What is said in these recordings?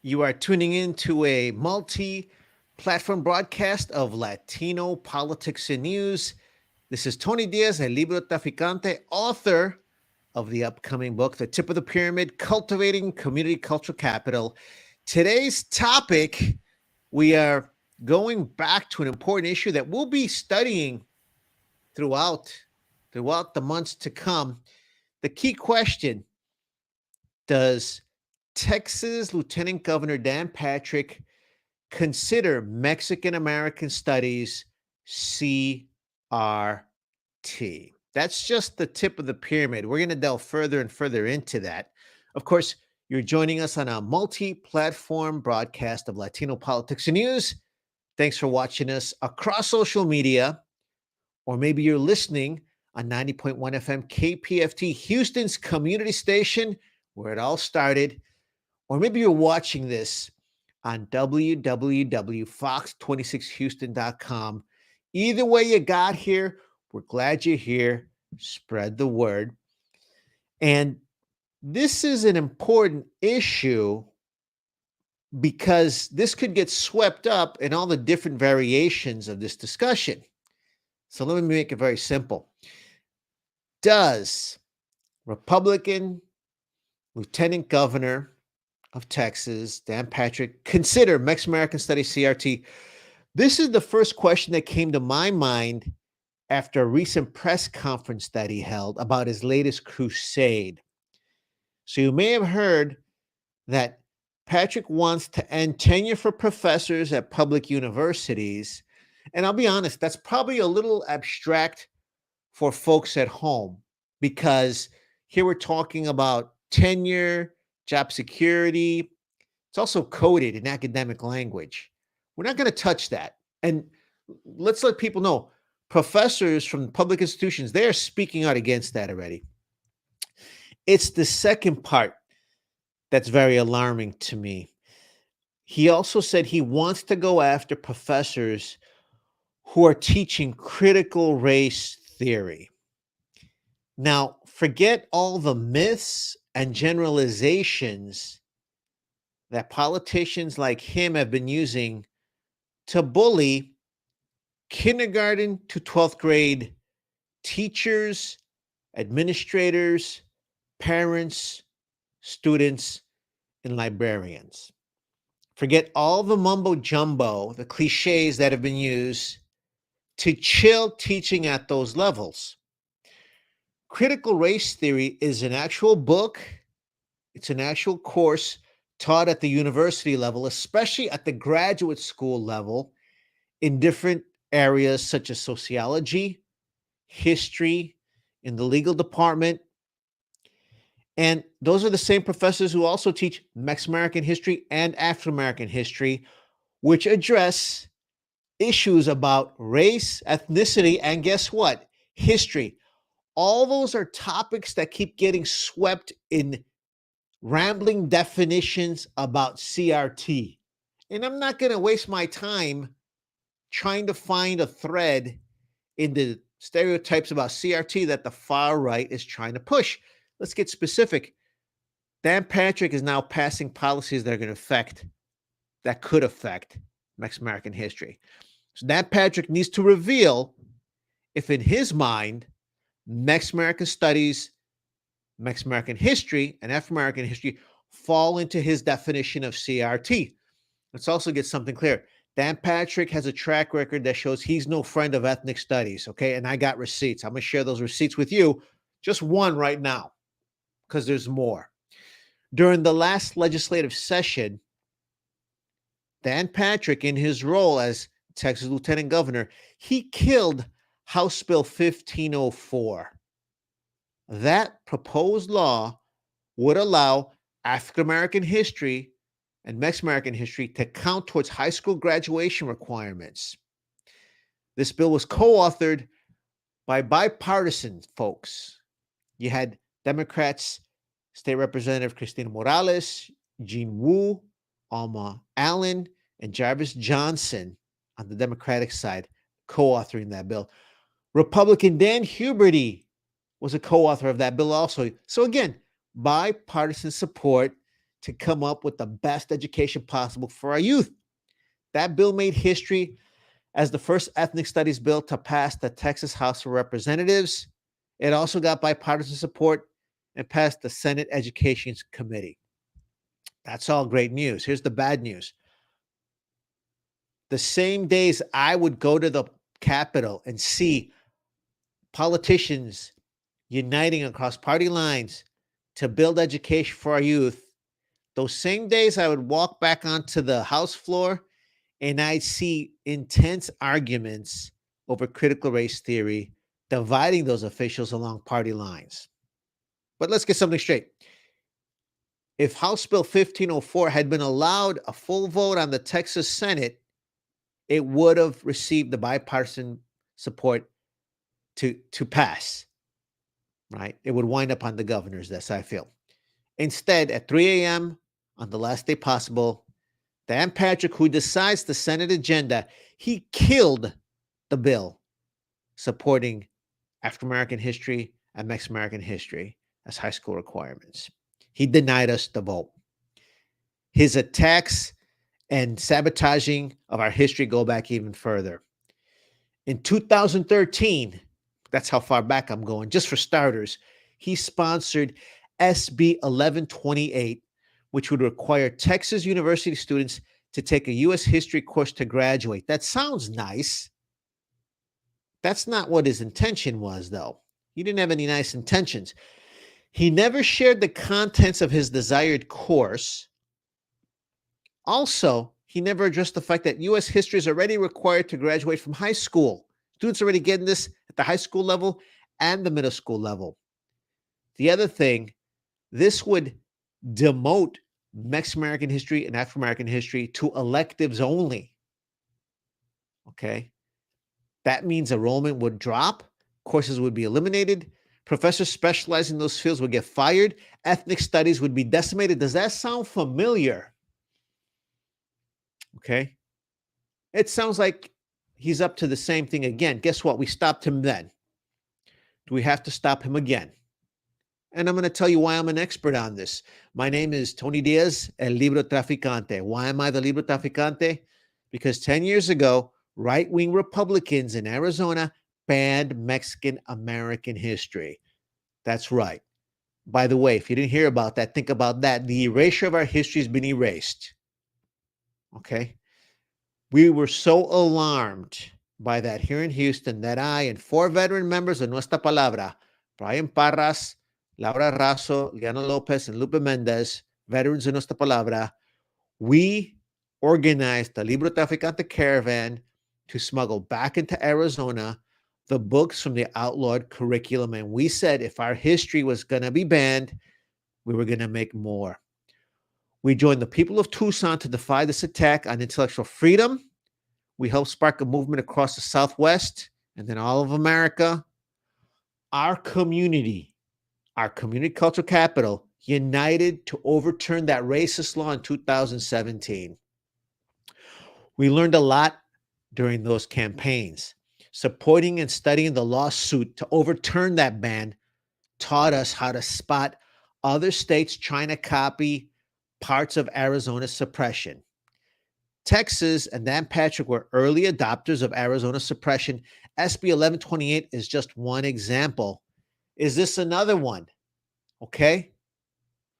You are tuning in to a multi-platform broadcast of Latino politics and news. This is Tony Diaz, a Librotraficante, author of the upcoming book, The Tip of the Pyramid, Cultivating Community Cultural Capital. Today's topic, we are going back to an important issue that we'll be studying throughout the months to come. The key question: does Texas Lieutenant Governor Dan Patrick consider Mexican American Studies CRT? That's just the tip of the pyramid. We're going to delve further and further into that. Of course, you're joining us on a multi-platform broadcast of Latino politics and news. Thanks for watching us across social media, or maybe you're listening on 90.1 FM KPFT, Houston's community station, where it all started. Or maybe you're watching this on www.fox26houston.com. Either way you got here, we're glad you're here. Spread the word. And this is an important issue because this could get swept up in all the different variations of this discussion. So let me make it very simple. Does Republican Lieutenant Governor of Texas, Dan Patrick, consider Mexican American Studies CRT? This is the first question that came to my mind after a recent press conference that he held about his latest crusade. So you may have heard that Patrick wants to end tenure for professors at public universities. And I'll be honest, that's probably a little abstract for folks at home, because here we're talking about tenure, job security. It's also coded in academic language. We're not going to touch that. And let's let people know, professors from public institutions, they're speaking out against that already. It's the second part that's very alarming to me. He also said he wants to go after professors who are teaching critical race theory. Now, forget all the myths and generalizations that politicians like him have been using to bully kindergarten to 12th grade teachers, administrators, parents, students, and librarians. Forget all the mumbo jumbo, the cliches that have been used to chill teaching at those levels. Critical race theory is an actual book. It's an actual course taught at the university level, especially at the graduate school level, in different areas such as sociology, history, in the legal department. And those are the same professors who also teach Mexican American history and African American history, which address issues about race, ethnicity, and guess what? History. All those are topics that keep getting swept in rambling definitions about CRT. And I'm not going to waste my time trying to find a thread in the stereotypes about CRT that the far right is trying to push. Let's get specific. Dan Patrick is now passing policies that could affect Mexican American history. So Dan Patrick needs to reveal if, in his mind, Mexican American Studies, Mexican American history, and African American history fall into his definition of CRT. Let's also get something clear. Dan Patrick has a track record that shows he's no friend of ethnic studies, okay? And I got receipts. I'm going to share those receipts with you. Just one right now, because there's more. During the last legislative session, Dan Patrick, in his role as Texas Lieutenant Governor, he killed House Bill 1504. That proposed law would allow African American history and Mexican American history to count towards high school graduation requirements. This bill was co-authored by bipartisan folks. You had Democrats, State Representative Cristina Morales, Jean Wu, Alma Allen, and Jarvis Johnson on the Democratic side, co-authoring that bill. Republican Dan Huberty was a co-author of that bill also. So again, bipartisan support to come up with the best education possible for our youth. That bill made history as the first ethnic studies bill to pass the Texas House of Representatives. It also got bipartisan support and passed the Senate Education Committee. That's all great news. Here's the bad news. The same days I would go to the Capitol and see politicians uniting across party lines to build education for our youth, those same days I would walk back onto the House floor and I'd see intense arguments over critical race theory, dividing those officials along party lines. But let's get something straight. If House Bill 1504 had been allowed a full vote on the Texas Senate, it would have received the bipartisan support to pass, right? It would wind up on the governor's desk, I feel. Instead, at 3 a.m. on the last day possible, Dan Patrick, who decides the Senate agenda, he killed the bill supporting African American history and Mexican American history as high school requirements. He denied us the vote. His attacks and sabotaging of our history go back even further. In 2013, that's how far back I'm going, just for starters, he sponsored SB 1128, which would require Texas University students to take a U.S. history course to graduate. That sounds nice. That's not what his intention was, though. He didn't have any nice intentions. He never shared the contents of his desired course. Also, he never addressed the fact that U.S. history is already required to graduate from high school. Students are already getting this at the high school level and the middle school level. The other thing, this would demote Mexican American history and African American history to electives only. Okay? That means enrollment would drop, courses would be eliminated, professors specializing in those fields would get fired, ethnic studies would be decimated. Does that sound familiar? Okay? It sounds like he's up to the same thing again. Guess what? We stopped him then. Do we have to stop him again? And I'm going to tell you why I'm an expert on this. My name is Tony Diaz, el Librotraficante. Why am I the Librotraficante? Because 10 years ago, right-wing Republicans in Arizona banned Mexican American history. That's right. By the way, if you didn't hear about that, think about that. The erasure of our history has been erased. Okay? We were so alarmed by that here in Houston that I and 4 veteran members of Nuestra Palabra, Brian Parras, Laura Razo, Liana Lopez, and Lupe Mendez, veterans of Nuestra Palabra, we organized the Librotraficante caravan to smuggle back into Arizona the books from the outlawed curriculum. And we said if our history was going to be banned, we were going to make more. We joined the people of Tucson to defy this attack on intellectual freedom. We helped spark a movement across the Southwest and then all of America. Our community cultural capital, united to overturn that racist law in 2017. We learned a lot during those campaigns. Supporting and studying the lawsuit to overturn that ban taught us how to spot other states trying to copy parts of Arizona's suppression. Texas and Dan Patrick were early adopters of Arizona suppression. SB 1128 is just one example. Is this another one? Okay.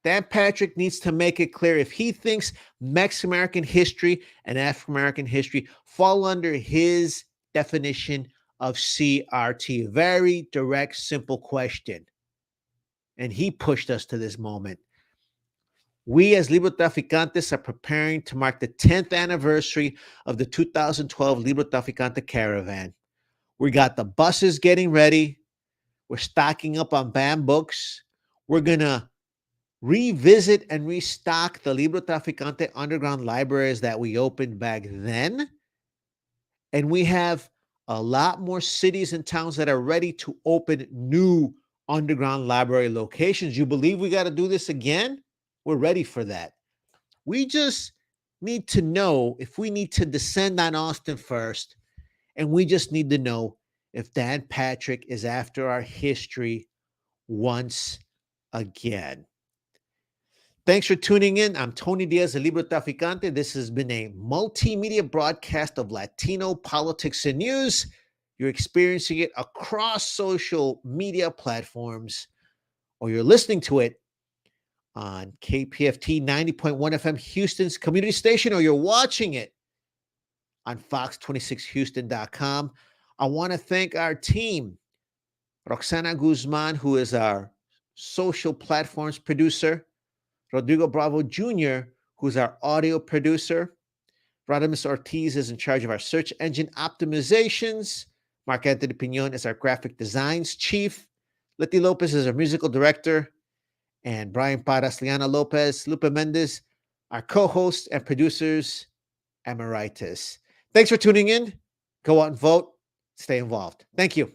Dan Patrick needs to make it clear if he thinks Mexican American history and African American history fall under his definition of CRT. Very direct, simple question. And he pushed us to this moment. We as Librotraficantes are preparing to mark the 10th anniversary of the 2012 Librotraficante caravan. We got the buses getting ready. We're stocking up on banned books. We're going to revisit and restock the Librotraficante underground libraries that we opened back then. And we have a lot more cities and towns that are ready to open new underground library locations. You believe we got to do this again? We're ready for that. We just need to know if we need to descend on Austin first, and we just need to know if Dan Patrick is after our history once again. Thanks for tuning in. I'm Tony Diaz, the Librotraficante. This has been a multimedia broadcast of Latino politics and news. You're experiencing it across social media platforms, or you're listening to it on KPFT 90.1 FM, Houston's community station, or you're watching it on fox26houston.com. I want to thank our team, Roxana Guzman, who is our social platforms producer, Rodrigo Bravo Jr., who's our audio producer. Radame Ortiez is in charge of our search engine optimizations. Marc-Antony Piñón is our graphic designs chief. Leti Lopez is our musical director. And Brian Paras, Liana Lopez, Lupe Mendez, our co-hosts and producers, emeritus. Thanks for tuning in. Go out and vote. Stay involved. Thank you.